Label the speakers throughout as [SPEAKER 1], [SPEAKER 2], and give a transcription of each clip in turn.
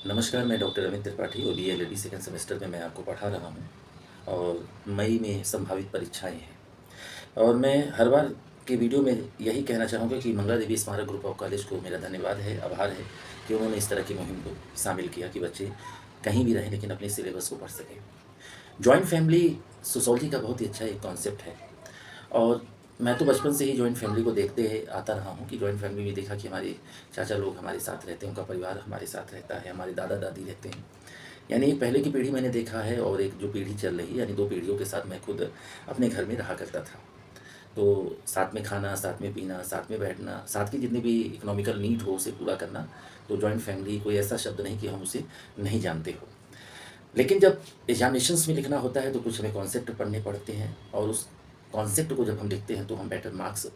[SPEAKER 1] नमस्कार, मैं डॉक्टर अमित त्रिपाठी और बीए एलएलबी सेकंड सेमेस्टर में मैं आपको पढ़ा रहा हूँ और मई में संभावित परीक्षाएं हैं। और मैं हर बार के वीडियो में यही कहना चाहूँगा कि मंगला देवी स्मारक ग्रुप ऑफ कॉलेज को मेरा धन्यवाद है, आभार है कि उन्होंने इस तरह की मुहिम को शामिल किया कि बच्चे कहीं भी रहें लेकिन अपने सिलेबस को पढ़ सकें। जॉइंट फैमिली सोशोलॉजी का बहुत ही अच्छा एक कॉन्सेप्ट है और मैं तो बचपन से ही जॉइंट फैमिली को देखते आता रहा हूँ कि जॉइंट फैमिली में देखा कि हमारे चाचा लोग हमारे साथ रहते हैं, उनका परिवार हमारे साथ रहता है, हमारे दादा दादी रहते हैं। यानी एक पहले की पीढ़ी मैंने देखा है और एक जो पीढ़ी चल रही है, यानी दो पीढ़ियों के साथ मैं खुद अपने घर में रहा करता था। तो साथ में खाना, साथ में पीना, साथ में बैठना, साथ की जितनी भी इकोनॉमिकल नीड हो उसे पूरा करना। तो जॉइंट फैमिली कोई ऐसा शब्द नहीं कि हम उसे नहीं जानते हो। लेकिन जब एग्जामिनेशंस में लिखना होता है तो कुछ हमें कॉन्सेप्ट पढ़ने पड़ते हैं और उस कॉन्सेप्ट को जब हम लिखते हैं तो हम बेटर मार्क्स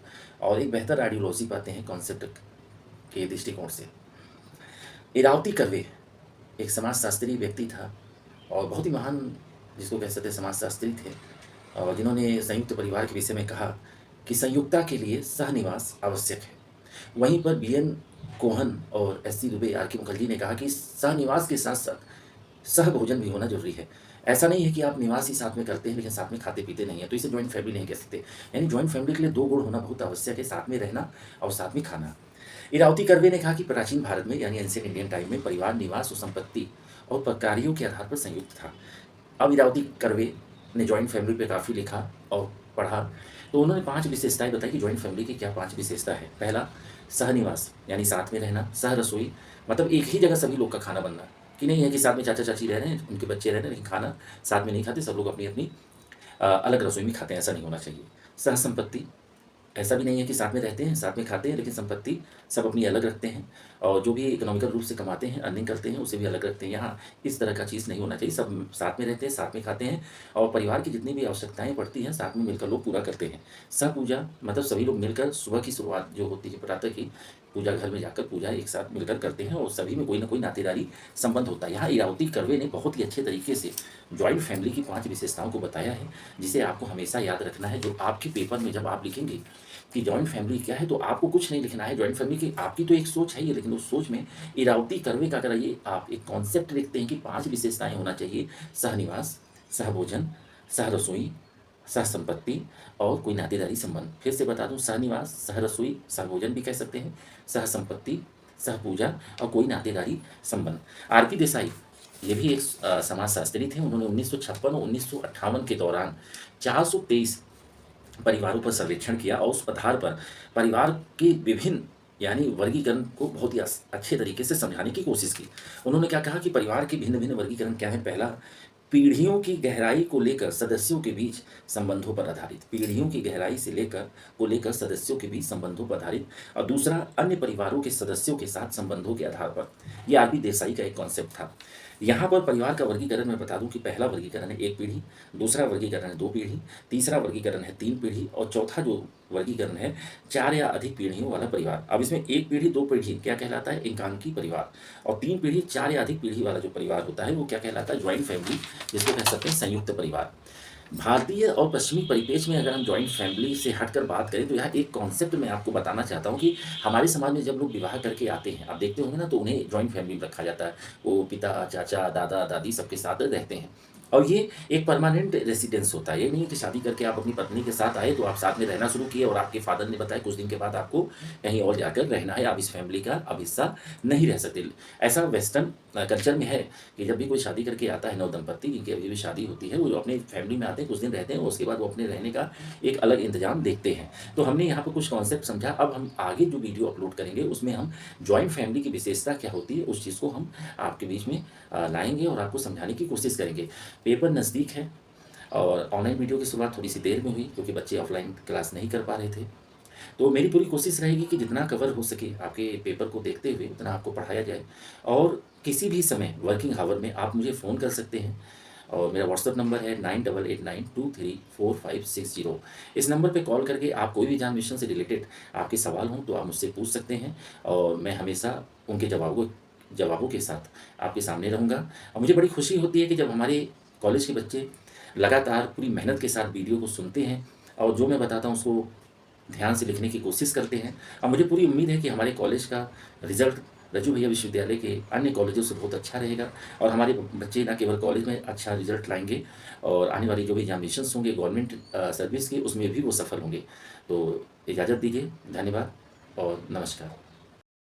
[SPEAKER 1] और एक बेहतर आइडियोलॉजी पाते हैं कॉन्सेप्ट के दृष्टिकोण से। इरावती कर्वे एक समाजशास्त्री व्यक्ति था और बहुत ही महान, जिसको कह सकते समाजशास्त्री थे, और जिन्होंने संयुक्त परिवार के विषय में कहा कि संयुक्ता के लिए सहनिवास आवश्यक है। वहीं पर बीएन कोहन और एससी दुबे, आर के मुखर्जी ने कहा कि सहनिवास के साथ साथ सहभोजन भी होना जरूरी है। ऐसा नहीं है कि आप निवास ही साथ में करते हैं लेकिन साथ में खाते पीते नहीं है, तो इसे जॉइंट फैमिली नहीं कह सकते। यानी जॉइंट फैमिली के लिए दो गुण होना बहुत आवश्यक है, साथ में रहना और साथ में खाना। इरावती कर्वे ने कहा कि प्राचीन भारत में यानी एंशिएंट इंडियन टाइम में परिवार निवास और संपत्ति और कार्यों के आधार पर संयुक्त था। अब इरावती कर्वे ने जॉइंट फैमिली पे काफ़ी लिखा और पढ़ा, तो उन्होंने 5 विशेषताएं बताई कि जॉइंट फैमिली की क्या 5 विशेषता है। पहला, सहनिवास यानी साथ में रहना। सह रसोई मतलब एक ही जगह सभी लोग का खाना बनना, कि नहीं है कि साथ में चाचा चाची रह रहे हैं, उनके बच्चे रह रहे हैं लेकिन खाना साथ में नहीं खाते, सब लोग अपनी अपनी अलग रसोई में खाते हैं, ऐसा नहीं होना चाहिए। सह संपत्ति, ऐसा भी नहीं है कि साथ में रहते हैं, साथ में खाते हैं लेकिन संपत्ति सब अपनी अलग रखते हैं और जो भी इकोनॉमिकल रूप से कमाते हैं, अर्निंग करते हैं, उसे भी अलग रखते हैं। यहाँ इस तरह का चीज़ नहीं होना चाहिए, सब साथ में रहते हैं, साथ में खाते हैं और परिवार की जितनी भी आवश्यकताएं पड़ती हैं साथ में मिलकर लोग पूरा करते हैं। पूजा मतलब सभी लोग मिलकर सुबह की शुरुआत जो होती है, प्रातः की पूजा घर में जाकर पूजा एक साथ मिलकर करते हैं और सभी में कोई ना कोई नातेदारी संबंध होता है। यहाँ इरावती कर्वे ने बहुत ही अच्छे तरीके से जॉइंट फैमिली की 5 विशेषताओं को बताया है, जिसे आपको हमेशा याद रखना है। जो आपके पेपर में जब आप लिखेंगे कि जॉइंट फैमिली क्या है, तो आपको कुछ नहीं लिखना है जॉइंट फैमिली की, आपकी तो एक सोच है ही, लेकिन उस सोच में इरावती कर्वे का अगर ये आप एक कॉन्सेप्ट लिखते हैं कि 5 विशेषताएं होना चाहिए: सहनिवास, सहभोजन, सह रसोई, सह संपत्ति और कोई नातेदारी संबंध। फिर से बता दूं, सहनिवास, सह रसोई, सहभोजन भी कह सकते हैं, सह संपत्ति, सह पूजा और कोई नातेदारी संबंध। आरपी देसाई ये भी एक समाजशास्त्री थे। उन्होंने 1956 और 1958 के दौरान 423 परिवारों पर सर्वेक्षण किया और उस आधार पर परिवार के विभिन्न यानी वर्गीकरण को बहुत ही अच्छे तरीके से समझाने की कोशिश की। उन्होंने क्या कहा कि परिवार के भिन्न भिन्न वर्गीकरण क्या है। पहला, पीढ़ियों की गहराई को लेकर सदस्यों के बीच संबंधों पर आधारित, पीढ़ियों की गहराई से लेकर सदस्यों के बीच संबंधों पर आधारित। और दूसरा, अन्य परिवारों के सदस्यों के साथ संबंधों के आधार पर। यह आरपी देसाई का एक कॉन्सेप्ट था। यहाँ पर परिवार का वर्गीकरण मैं बता दूं कि पहला वर्गीकरण है 1 पीढ़ी, दूसरा वर्गीकरण है 2 पीढ़ी, तीसरा वर्गीकरण है 3 पीढ़ी और चौथा जो वर्गीकरण है 4 या अधिक पीढ़ियों वाला परिवार। अब इसमें 1 पीढ़ी 2 पीढ़ी क्या कहलाता है? एकांकी परिवार। और 3 पीढ़ी 4 या अधिक पीढ़ी वाला जो परिवार होता है वो क्या कहलाता है? ज्वाइंट फैमिली, जिसको कह सकते हैं संयुक्त परिवार। भारतीय और पश्चिमी परिपेक्ष में अगर हम जॉइंट फैमिली से हटकर बात करें तो यहाँ एक कॉन्सेप्ट मैं आपको बताना चाहता हूँ कि हमारे समाज में जब लोग विवाह करके आते हैं, आप देखते होंगे ना, तो उन्हें जॉइंट फैमिली में रखा जाता है। वो पिता, चाचा, दादा, दादी सबके साथ रहते हैं और ये एक परमानेंट रेसिडेंस होता है। ये नहीं है कि शादी करके आप अपनी पत्नी के साथ आए तो आप साथ में रहना शुरू किए और आपके फादर ने बताया कुछ दिन के बाद आपको कहीं और जाकर रहना है, आप इस फैमिली का अब हिस्सा नहीं रह सकते। ऐसा वेस्टर्न कल्चर में है कि जब भी कोई शादी करके आता है, नव दंपत्ति जिनकी अभी भी शादी होती है, वो अपने फैमिली में आते हैं, कुछ दिन रहते हैं और उसके बाद वो अपने रहने का एक अलग इंतजाम देखते हैं। तो हमने यहाँ पर कुछ कॉन्सेप्ट समझा। अब हम आगे जो वीडियो अपलोड करेंगे उसमें हम जॉइंट फैमिली की विशेषता क्या होती है उस चीज़ को हम आपके बीच में लाएंगे और आपको समझाने की कोशिश करेंगे। पेपर नज़दीक है और ऑनलाइन वीडियो की शुरुआत थोड़ी सी देर में हुई क्योंकि बच्चे ऑफलाइन क्लास नहीं कर पा रहे थे। तो मेरी पूरी कोशिश रहेगी कि जितना कवर हो सके आपके पेपर को देखते हुए उतना आपको पढ़ाया जाए। और किसी भी समय वर्किंग आवर में आप मुझे फ़ोन कर सकते हैं और मेरा व्हाट्सअप नंबर है 9889234560। इस नंबर पे कॉल करके आप कोई भी एग्जामिनेशन से रिलेटेड आपके सवाल हों तो आप मुझसे पूछ सकते हैं और मैं हमेशा उनके जवाबों के साथ आपके सामने रहूँगा। और मुझे बड़ी खुशी होती है कि जब हमारे कॉलेज के बच्चे लगातार पूरी मेहनत के साथ वीडियो को सुनते हैं और जो मैं बताता हूँ उसको ध्यान से लिखने की कोशिश करते हैं। और मुझे पूरी उम्मीद है कि हमारे कॉलेज का रिज़ल्ट रज्जू भैया विश्वविद्यालय के अन्य कॉलेजों से बहुत अच्छा रहेगा और हमारे बच्चे न केवल कॉलेज में अच्छा रिजल्ट लाएंगे और आने वाली जो भी एग्जामिनेशंस होंगे गवर्नमेंट सर्विस के, उसमें भी वो सफल होंगे। तो इजाज़त दीजिए, धन्यवाद और नमस्कार।